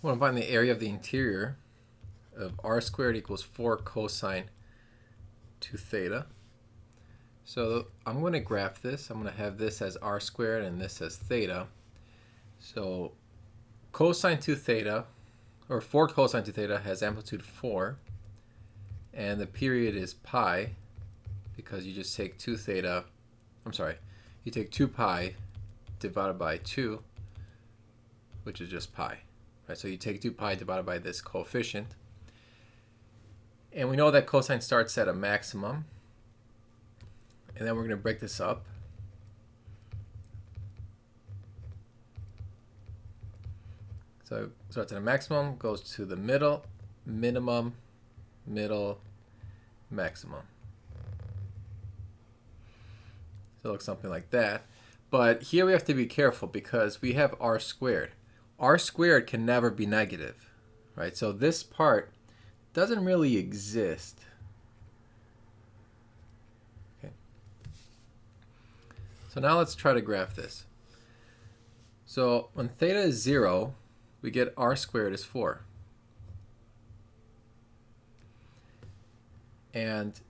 want to find the area of the interior of r squared equals 4 cosine 2 theta. So I'm going to graph this. I'm going to have this as r squared and this as theta. So cosine 2 theta, or 4 cosine 2 theta, has amplitude 4. And the period is pi, because you just take 2 theta, you take 2 pi divided by 2, which is just pi. Right, so you take 2 pi divided by this coefficient. And we know that cosine starts at a maximum. And then we're going to break this up. So it starts at a maximum, goes to the middle, minimum, middle, maximum. So it looks something like that. But here we have to be careful because we have r squared. R squared can never be negative, right? So this part doesn't really exist. Okay. So now let's try to graph this. So when theta is 0, we get r squared is 4. And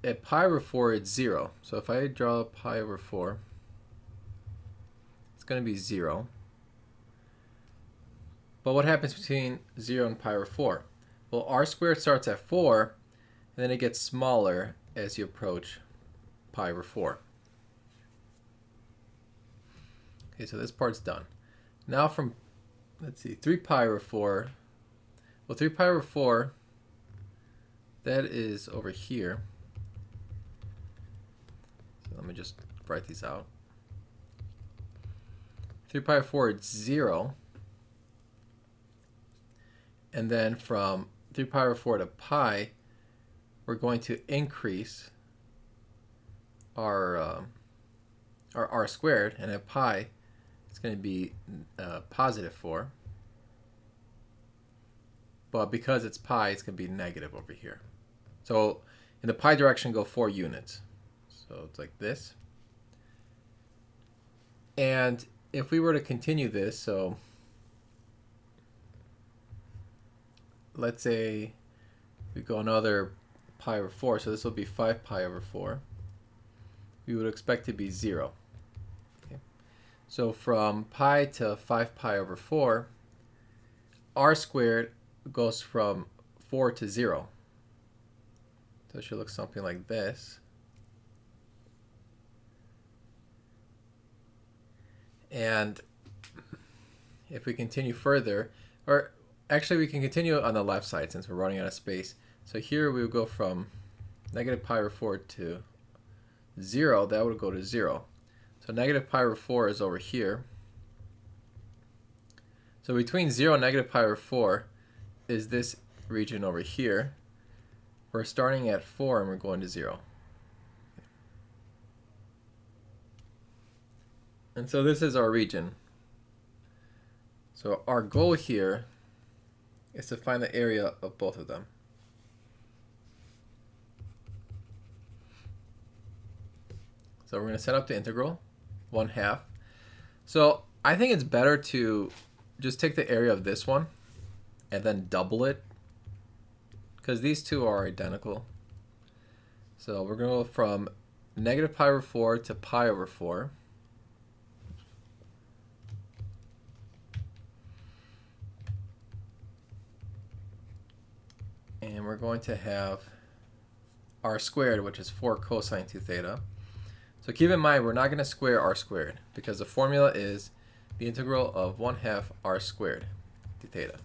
at pi over 4, it's 0. So if I draw pi over 4, it's going to be 0. But what happens between 0 and pi over 4? Well, r squared starts at 4, and then it gets smaller as you approach pi over 4. Okay, so this part's done. Now from, let's see, 3 pi over 4. Well, 3 pi over 4, that is over here. So let me just write these out. 3 pi over 4 is 0. And then from 3 pi over 4 to pi, we're going to increase our r squared. And at pi, it's going to be positive 4. But because it's pi, it's going to be negative over here. So in the pi direction, go 4 units. So it's like this. And if we were to continue this, so let's say we go another pi over 4, so this will be 5 pi over 4. We would expect to be 0. Okay. So from pi to 5 pi over 4, r squared goes from 4 to 0. So it should look something like this. And if we continue further, or actually we can continue on the left side since we're running out of space. So here we would go from negative pi over 4 to 0. That would go to 0. So negative pi over 4 is over here. So between 0 and negative pi over 4 is this region over here. We're starting at 4 and we're going to 0. And so this is our region. So our goal here is to find the area of both of them. So we're going to set up the integral, 1/2. So I think it's better to just take the area of this one and then double it, because these two are identical. So we're going to go from negative pi over 4 to pi over 4. And we're going to have r squared, which is 4 cosine 2 theta. So keep in mind, we're not going to square r squared, because the formula is the integral of 1/2 r squared d theta.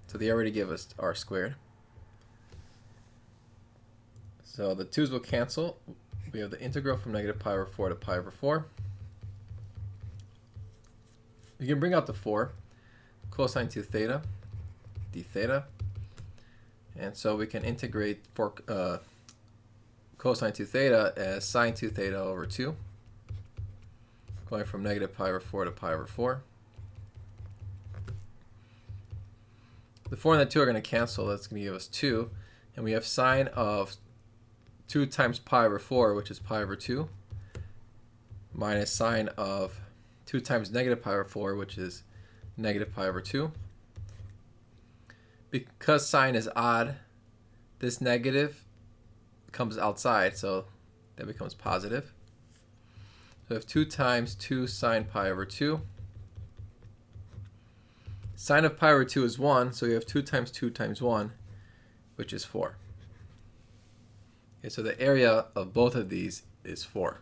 So they already give us r squared. So the 2's will cancel. We have the integral from negative pi over 4 to pi over 4. You can bring out the 4, cosine 2 theta, d theta. And so we can integrate for cosine 2 theta as sine 2 theta over 2, going from negative pi over 4 to pi over 4. The 4 and the 2 are going to cancel. That's going to give us 2. And we have sine of 2 times pi over 4, which is pi over 2, minus sine of 2 times negative pi over 4, which is negative pi over 2. because sine is odd, this negative comes outside, so that becomes positive. So we have 2 times 2 sine pi over 2. Sine of pi over 2 is 1, so you have 2 times 1, which is 4. Okay, so the area of both of these is 4.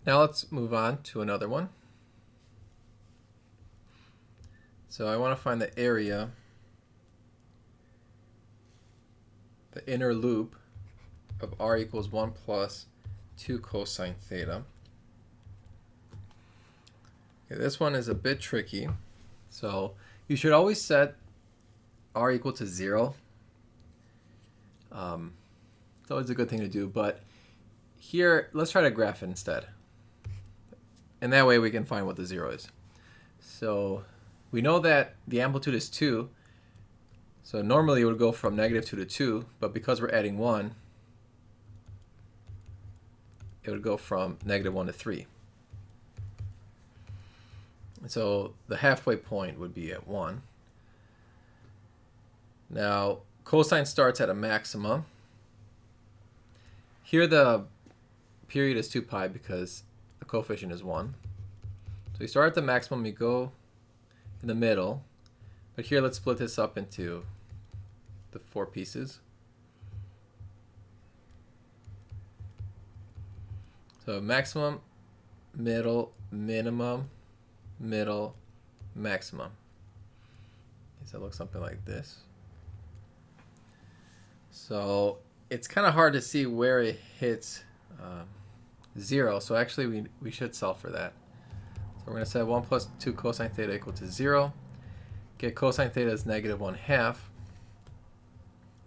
Now let's move on to another one. So I want to find the area, the inner loop of r equals 1 plus 2 cosine theta. Okay, this one is a bit tricky. So you should always set r equal to 0. It's always a good thing to do, but here, let's try to graph it instead. And that way we can find what the 0 is. So we know that the amplitude is 2. So normally it would go from -2 to 2, but because we're adding 1, it would go from -1 to 3. So the halfway point would be at 1. Now, cosine starts at a maximum. Here the period is 2 pi because the coefficient is 1. So you start at the maximum, you go in the middle. But here let's split this up into the 4 pieces. So maximum, middle, minimum, middle, maximum. So it looks something like this. So it's kind of hard to see where it hits 0. So actually we should solve for that. So we're going to set 1 plus 2 cosine theta equal to 0. Get cosine theta is -1/2.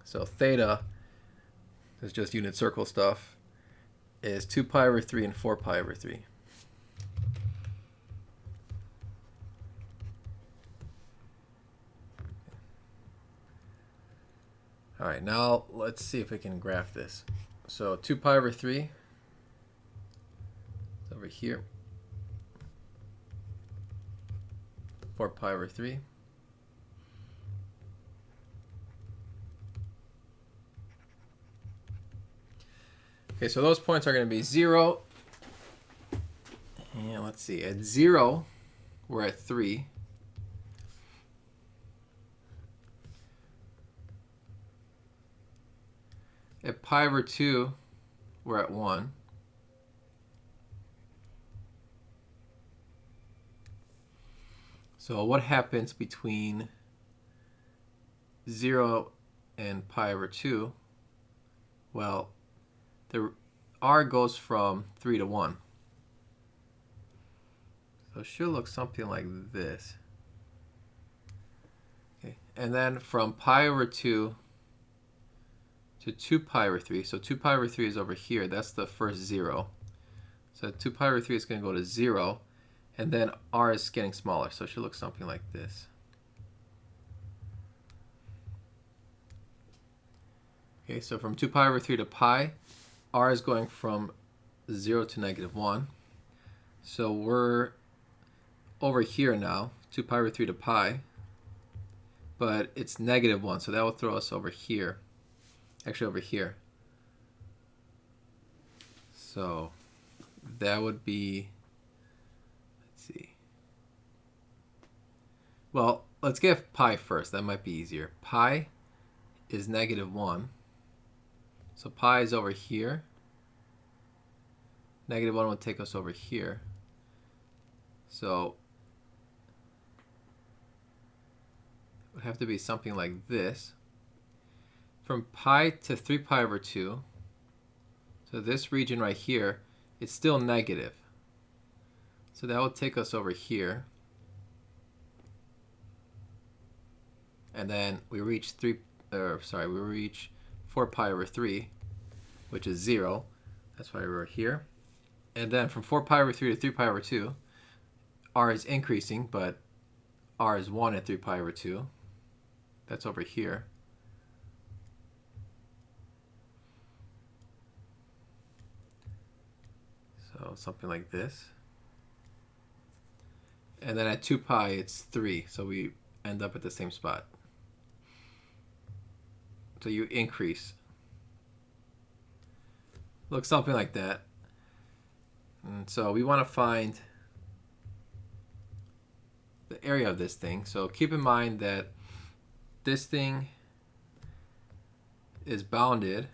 So theta is just unit circle stuff, is 2 pi over 3 and 4 pi over 3. All right, now let's see if we can graph this. So 2 pi over 3 is over here. 4 pi over 3. Okay, so those points are going to be 0. And let's see, at 0, we're at 3. At pi over 2, we're at 1. So what happens between 0 and pi over 2? Well, the r goes from 3 to 1. So it should look something like this. Okay. And then from pi over 2 to 2 pi over 3. So 2 pi over 3 is over here. That's the first 0. So 2 pi over 3 is going to go to 0. And then r is getting smaller. So it should look something like this. Okay, so from 2 pi over 3 to pi, r is going from 0 to -1. So we're over here now, 2 pi over 3 to pi. But it's -1, so that will throw us over here. Actually over here. So that would be, let's see. Well, let's get pi first. That might be easier. Pi is -1. So pi is over here. -1 would take us over here. So it would have to be something like this. From pi to 3 pi over 2, so this region right here, it's still negative. So that will take us over here. And then we reach 4 pi over 3, which is 0. That's why we're here. And then from 4 pi over 3 to 3 pi over 2, r is increasing, but r is 1 at 3 pi over 2. That's over here. So something like this. And then at 2 pi, it's 3. So we end up at the same spot. So you increase. Looks something like that. And so we want to find the area of this thing. So keep in mind that this thing is bounded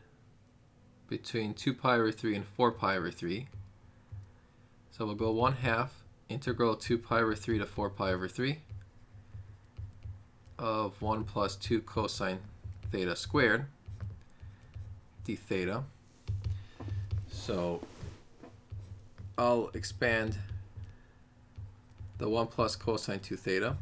between 2 pi over 3 and 4 pi over 3. So we'll go 1/2 integral 2 pi over 3 to 4 pi over 3 of 1 plus 2 cosine theta squared d theta. So I'll expand the 1 plus cosine 2 theta.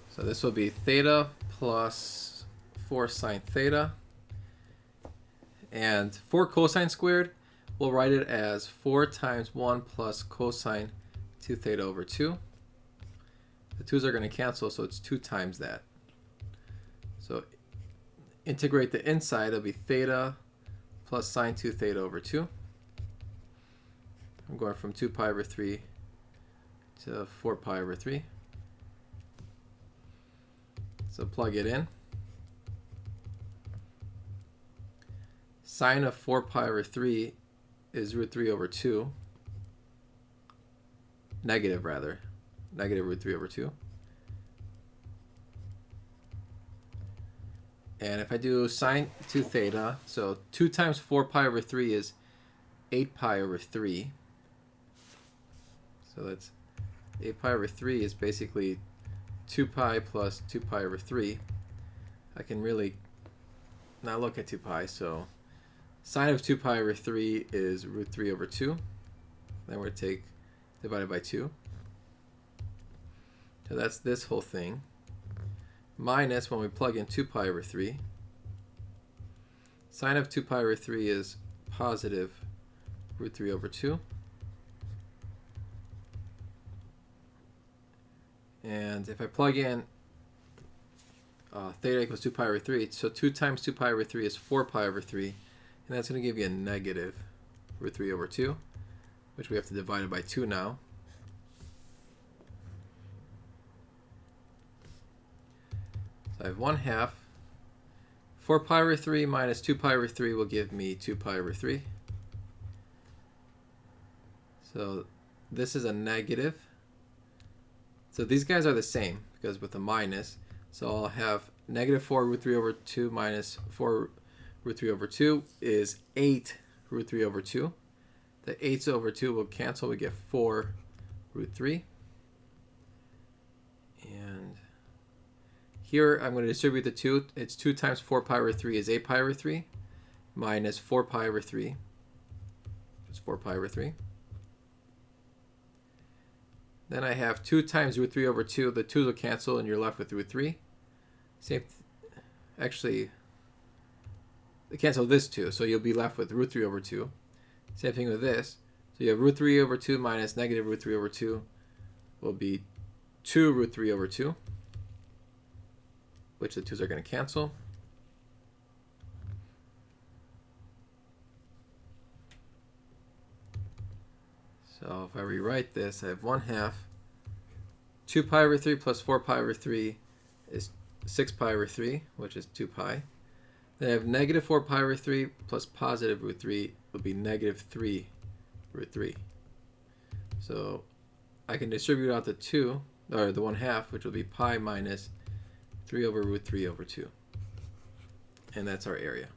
So this will be theta plus 4 sine theta. And 4 cosine squared, we'll write it as 4 times 1 plus cosine 2 theta over 2. The 2's are going to cancel, so it's 2 times that. So integrate the inside, it'll be theta plus sine 2 theta over 2. I'm going from 2 pi over 3 to 4 pi over 3. So plug it in. Sine of 4 pi over 3 is root 3 over 2. Negative rather. Negative root 3 over 2. And if I do sine 2 theta, so 2 times 4 pi over 3 is 8 pi over 3. So that's 8 pi over 3 is basically 2 pi plus 2 pi over 3. I can really not look at 2 pi, so sine of 2 pi over 3 is root 3 over 2. Then we're take divided by 2. So that's this whole thing. Minus when we plug in 2 pi over 3. Sine of 2 pi over 3 is positive root 3 over 2. And if I plug in theta equals 2 pi over 3, so 2 times 2 pi over 3 is 4 pi over 3. And that's going to give you a negative root 3 over 2, which we have to divide it by 2 now. So I have 1/2. 4 pi over 3 minus 2 pi over 3 will give me 2 pi over 3. So this is a negative. So these guys are the same because with a minus. So I'll have negative 4 root 3 over 2 minus 4 root 3 over 2 is 8 root 3 over 2. The 8's over 2 will cancel. We get 4 root 3. And here I'm going to distribute the 2. It's 2 times 4 pi over 3 is 8 pi over 3 minus 4 pi over 3. It's 4 pi over 3. Then I have 2 times root 3 over 2. The 2's will cancel and you're left with root 3. Actually, they cancel this 2, so you'll be left with root 3 over 2. Same thing with this. So you have root 3 over 2 minus negative root 3 over 2 will be 2 root 3 over 2, which the 2's are going to cancel. So if I rewrite this, I have 1/2. 2 pi over 3 plus 4 pi over 3 is 6 pi over 3, which is 2 pi. Then I have negative 4 pi over 3 plus positive root 3 will be negative 3 root 3. So I can distribute out the 2, or the 1/2, which will be pi minus 3 over root 3 over 2. And that's our area.